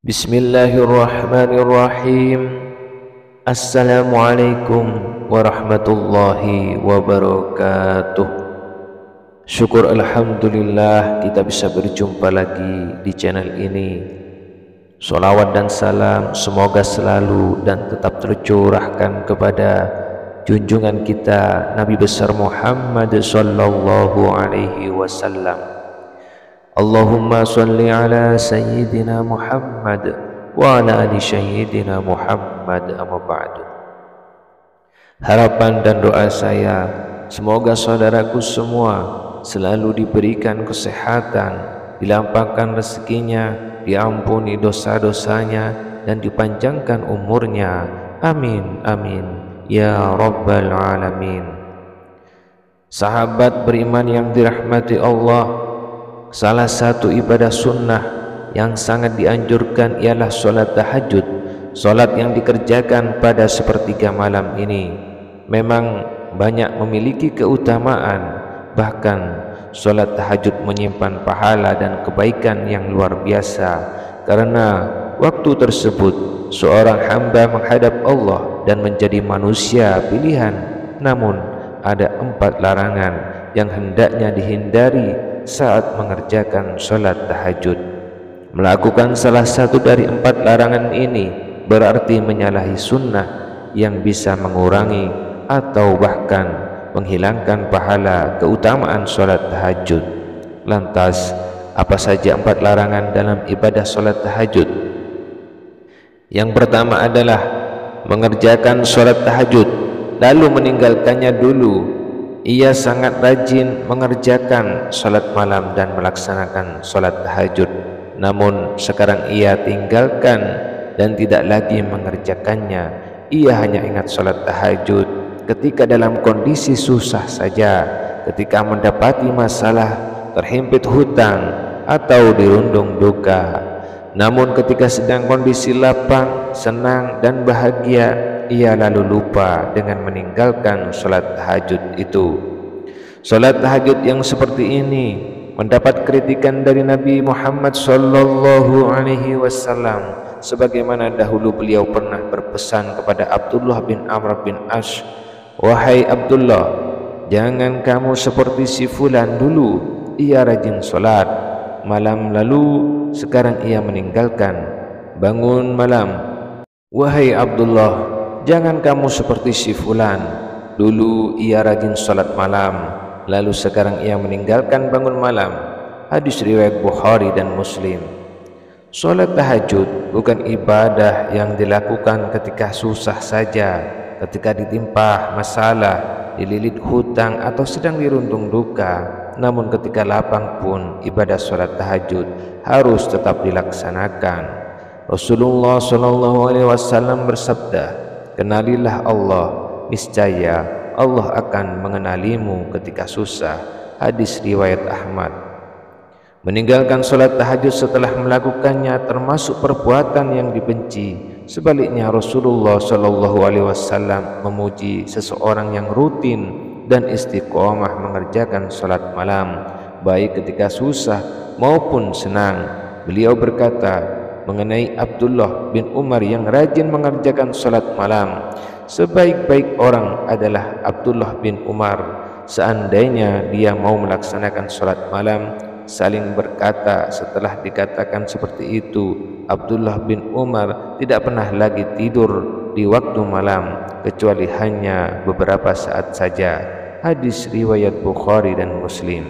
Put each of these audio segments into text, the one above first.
Bismillahirrahmanirrahim. Assalamualaikum warahmatullahi wabarakatuh. Syukur alhamdulillah kita bisa berjumpa lagi di channel ini. Salawat dan salam semoga selalu dan tetap tercurahkan kepada junjungan kita Nabi besar Muhammad sallallahu alaihi wasallam. Allahumma salli ala sayyidina Muhammad wa ala ali sayyidina Muhammad, amma ba'du. Harapan dan doa saya semoga saudaraku semua selalu diberikan kesehatan, dilapangkan rezekinya, diampuni dosa-dosanya, dan dipanjangkan umurnya. Amin amin ya rabbal alamin. Sahabat beriman yang dirahmati Allah, salah satu ibadah sunnah yang sangat dianjurkan ialah solat tahajud. Solat yang dikerjakan pada sepertiga malam ini memang banyak memiliki keutamaan. Bahkan solat tahajud menyimpan pahala dan kebaikan yang luar biasa, karena waktu tersebut seorang hamba menghadap Allah dan menjadi manusia pilihan. Namun ada 4 larangan yang hendaknya dihindari saat mengerjakan sholat tahajud. Melakukan salah satu dari 4 larangan ini berarti menyalahi sunnah yang bisa mengurangi atau bahkan menghilangkan pahala keutamaan sholat tahajud. Lantas, apa saja 4 larangan dalam ibadah sholat tahajud? Yang pertama adalah mengerjakan sholat tahajud lalu meninggalkannya dulu. Ia sangat rajin mengerjakan salat malam dan melaksanakan salat tahajud. Namun sekarang ia tinggalkan dan tidak lagi mengerjakannya. Ia hanya ingat salat tahajud ketika dalam kondisi susah saja, ketika mendapati masalah, terhimpit hutang, atau dirundung duka. Namun ketika sedang kondisi lapang, senang dan bahagia, ia lalu lupa dengan meninggalkan salat tahajud itu. Salat tahajud yang seperti ini mendapat kritikan dari Nabi Muhammad sallallahu alaihi wasallam, sebagaimana dahulu beliau pernah berpesan kepada Abdullah bin Amr bin As, "Wahai Abdullah, jangan kamu seperti si fulan dulu, ia rajin salat malam lalu sekarang ia meninggalkan bangun malam. Wahai Abdullah, jangan kamu seperti si fulan, dulu ia rajin salat malam, lalu sekarang ia meninggalkan bangun malam." Hadis riwayat Bukhari dan Muslim. Salat tahajud bukan ibadah yang dilakukan ketika susah saja, ketika ditimpa masalah, dililit hutang, atau sedang dirundung duka. Namun ketika lapang pun ibadah salat tahajud harus tetap dilaksanakan. Rasulullah sallallahu alaihi wasallam bersabda, "Kenalilah Allah, niscaya Allah akan mengenalimu ketika susah." Hadis riwayat Ahmad. Meninggalkan salat tahajud setelah melakukannya termasuk perbuatan yang dibenci. Sebaliknya Rasulullah sallallahu alaihi wasallam memuji seseorang yang rutin dan istiqomah mengerjakan salat malam, baik ketika susah maupun senang. Beliau berkata mengenai Abdullah bin Umar yang rajin mengerjakan salat malam, "Sebaik-baik orang adalah Abdullah bin Umar. Seandainya dia mau melaksanakan salat malam." Saling berkata setelah dikatakan seperti itu, Abdullah bin Umar tidak pernah lagi tidur di waktu malam kecuali hanya beberapa saat saja. Hadis riwayat Bukhari dan Muslim.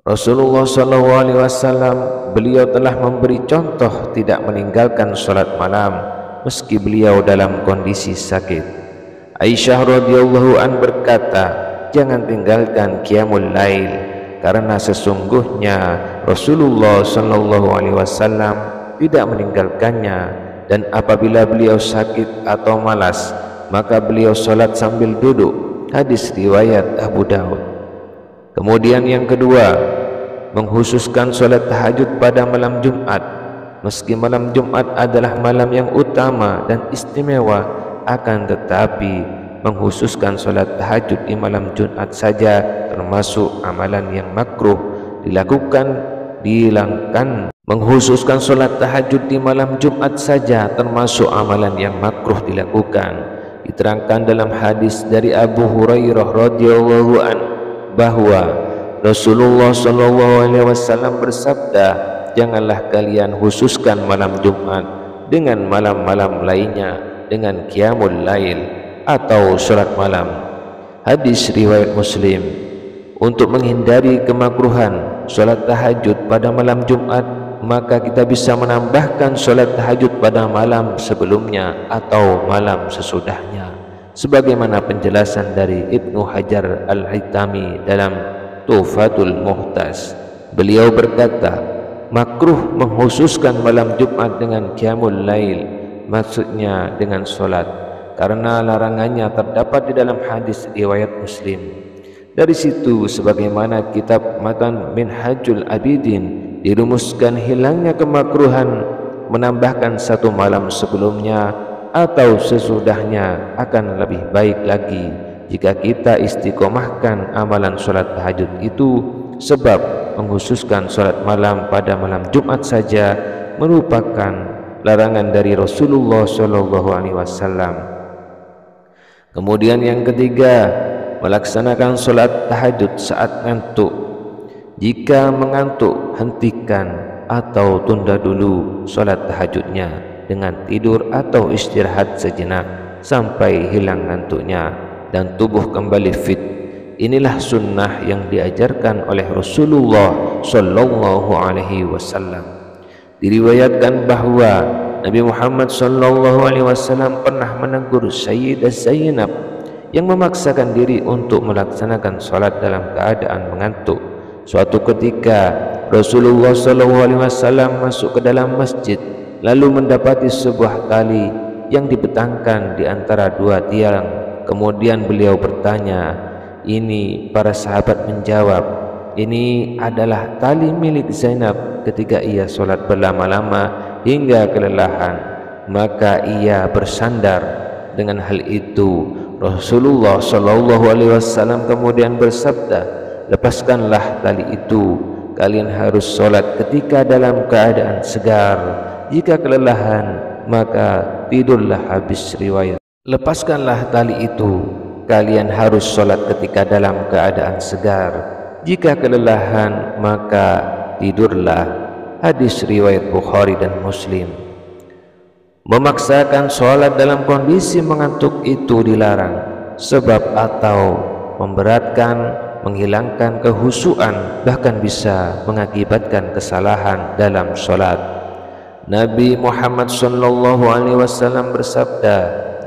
Rasulullah SAW beliau telah memberi contoh tidak meninggalkan salat malam meski beliau dalam kondisi sakit. Aisyah radhiyallahu an berkata, "Jangan tinggalkan qiyamul lail, karena sesungguhnya Rasulullah SAW tidak meninggalkannya, dan apabila beliau sakit atau malas maka beliau salat sambil duduk." Hadis riwayat Abu Daud. Kemudian yang kedua, menghususkan salat tahajud pada malam Jumat. Meski malam Jumat adalah malam yang utama dan istimewa, akan tetapi menghususkan salat tahajud di malam Jumat saja termasuk amalan yang makruh dilakukan dihilangkan. Menghususkan solat tahajud di malam Jumat saja termasuk amalan yang makruh dilakukan. Diterangkan dalam hadis dari Abu Hurairah radhiyallahu an bahwa Rasulullah SAW bersabda, janganlah kalian khususkan malam Jumat dengan malam-malam lainnya dengan qiyamul lail atau salat malam. Hadis riwayat Muslim. Untuk menghindari kemakruhan salat tahajud pada malam Jumat, maka kita bisa menambahkan salat tahajud pada malam sebelumnya atau malam sesudahnya, sebagaimana penjelasan dari Ibnu Hajar Al-Haytami dalam Tuhfatul Muhtaj. Beliau berkata, makruh menghususkan malam Jumat dengan qiyamul lail, maksudnya dengan solat, karena larangannya terdapat di dalam hadis riwayat Muslim. Dari situ, sebagaimana kitab Matan Minhajul Abidin, dirumuskan hilangnya kemakruhan menambahkan satu malam sebelumnya atau sesudahnya akan lebih baik lagi jika kita istiqomahkan amalan sholat tahajud itu, sebab mengkhususkan sholat malam pada malam Jumat saja merupakan larangan dari Rasulullah SAW. Kemudian yang ketiga, melaksanakan sholat tahajud saat ngantuk. Jika mengantuk, hentikan atau tunda dulu sholat tahajudnya dengan tidur atau istirahat sejenak sampai hilang ngantuknya dan tubuh kembali fit. Inilah sunnah yang diajarkan oleh Rasulullah Sallallahu Alaihi Wasallam. Diriwayatkan bahwa Nabi Muhammad Sallallahu Alaihi Wasallam pernah menegur Sayyidah Zainab yang memaksakan diri untuk melaksanakan sholat dalam keadaan mengantuk. Suatu ketika Rasulullah SAW masuk ke dalam masjid, lalu mendapati sebuah tali yang dibentangkan di antara dua tiang. Kemudian beliau bertanya, ini para sahabat menjawab, ini adalah tali milik Zainab ketika ia sholat berlama-lama hingga kelelahan. Maka ia bersandar. Dengan hal itu Rasulullah SAW kemudian bersabda, lepaskanlah tali itu, kalian harus sholat ketika dalam keadaan segar, jika kelelahan maka tidurlah. Habis riwayat. Lepaskanlah tali itu, kalian harus sholat ketika dalam keadaan segar, jika kelelahan maka tidurlah. Hadis riwayat Bukhari dan Muslim. Memaksakan sholat dalam kondisi mengantuk itu dilarang, sebab atau memberatkan, menghilangkan kehusuan, bahkan bisa mengakibatkan kesalahan dalam sholat. Nabi Muhammad SAW bersabda,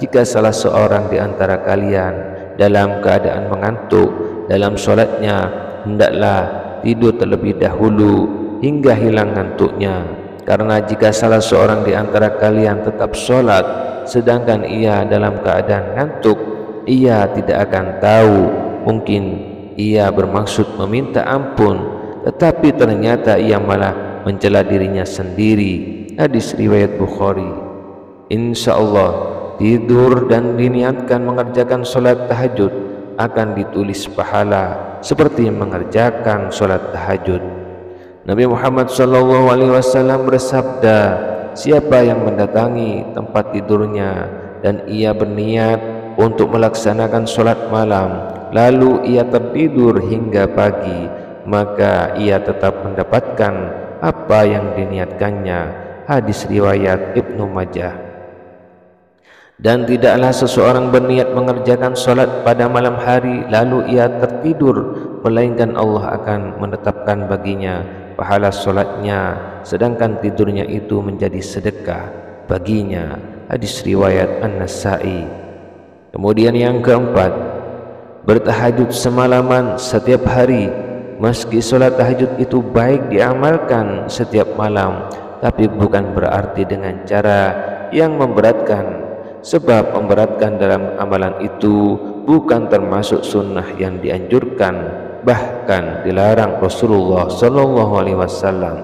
jika salah seorang di antara kalian dalam keadaan mengantuk dalam sholatnya, hendaklah tidur terlebih dahulu hingga hilang ngantuknya. Karena jika salah seorang di antara kalian tetap sholat sedangkan ia dalam keadaan ngantuk, ia tidak akan tahu. Mungkin ia bermaksud meminta ampun, tetapi ternyata ia malah mencela dirinya sendiri. Hadis riwayat Bukhari. Insya Allah, tidur dan diniatkan mengerjakan sholat tahajud akan ditulis pahala seperti mengerjakan sholat tahajud. Nabi Muhammad SAW bersabda, siapa yang mendatangi tempat tidurnya dan ia berniat untuk melaksanakan sholat malam, lalu ia tertidur hingga pagi, maka ia tetap mendapatkan apa yang diniatkannya. Hadis riwayat Ibnu Majah. Dan tidaklah seseorang berniat mengerjakan sholat pada malam hari lalu ia tertidur, melainkan Allah akan menetapkan baginya pahala sholatnya, sedangkan tidurnya itu menjadi sedekah baginya. Hadis riwayat An-Nasai. Kemudian yang keempat, bertahajud semalaman setiap hari. Meski sholat tahajud itu baik diamalkan setiap malam, tapi bukan berarti dengan cara yang memberatkan, sebab memberatkan dalam amalan itu bukan termasuk sunnah yang dianjurkan, bahkan dilarang. Rasulullah SAW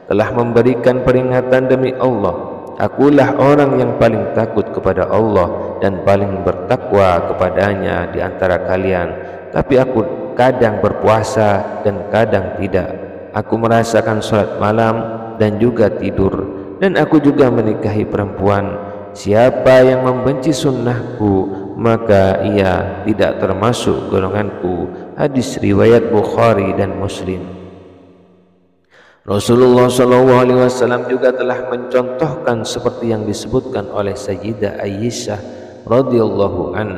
telah memberikan peringatan demi Allah, akulah orang yang paling takut kepada Allah dan paling bertakwa kepadanya di antara kalian, tapi aku kadang berpuasa dan kadang tidak. aku merasakan sholat malam dan juga tidur, dan aku juga menikahi perempuan. Siapa yang membenci sunnahku, maka ia tidak termasuk golonganku. Hadis riwayat Bukhari dan Muslim. Rasulullah SAW juga telah mencontohkan seperti yang disebutkan oleh Sayyidah Aisyah radhiyallahu an.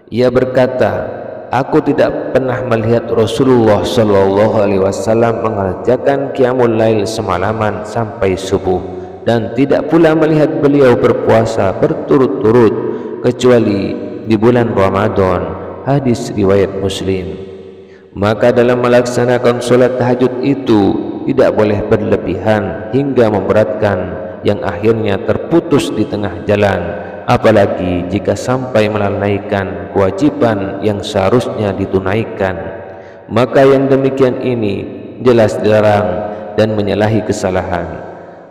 Ia berkata, aku tidak pernah melihat Rasulullah SAW mengerjakan qiyamul lail semalaman sampai subuh, dan tidak pula melihat beliau berpuasa berturut-turut kecuali di bulan Ramadan. Hadis riwayat Muslim. Maka dalam melaksanakan sholat tahajud itu tidak boleh berlebihan hingga memberatkan yang akhirnya terputus di tengah jalan, apalagi jika sampai melalaikan kewajiban yang seharusnya ditunaikan. Maka yang demikian ini jelas dilarang dan menyalahi kesalahan.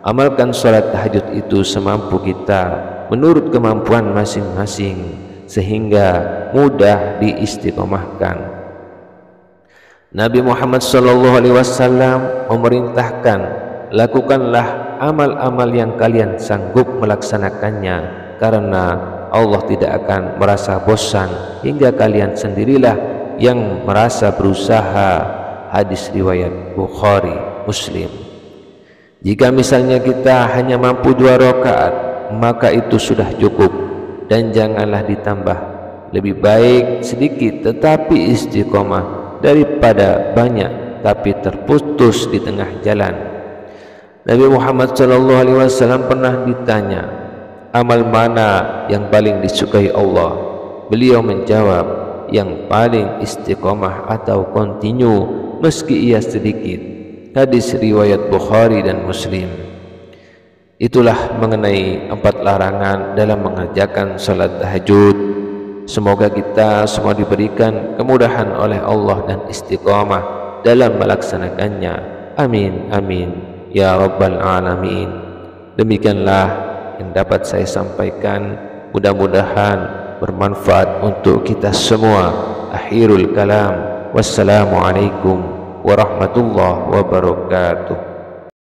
Amalkan sholat tahajud itu semampu kita menurut kemampuan masing-masing, sehingga mudah diistiqomahkan. Nabi Muhammad SAW memerintahkan, lakukanlah amal-amal yang kalian sanggup melaksanakannya, karena Allah tidak akan merasa bosan hingga kalian sendirilah yang merasa berusaha. Hadis riwayat Bukhari Muslim. Jika misalnya kita hanya mampu 2 rakaat, maka itu sudah cukup, dan janganlah ditambah. Lebih baik sedikit tetapi istiqomah daripada banyak tapi terputus di tengah jalan. Nabi Muhammad SAW pernah ditanya, amal mana yang paling disukai Allah? Beliau menjawab, yang paling istiqomah atau kontinu meski ia sedikit. Hadis riwayat Bukhari dan Muslim. Itulah mengenai 4 larangan dalam mengerjakan salat tahajud. Semoga kita semua diberikan kemudahan oleh Allah dan istiqamah dalam melaksanakannya. Amin amin ya rabbal alamin. Demikianlah yang dapat saya sampaikan, mudah-mudahan bermanfaat untuk kita semua. Akhirul kalam, wassalamualaikum warahmatullahi wabarakatuh.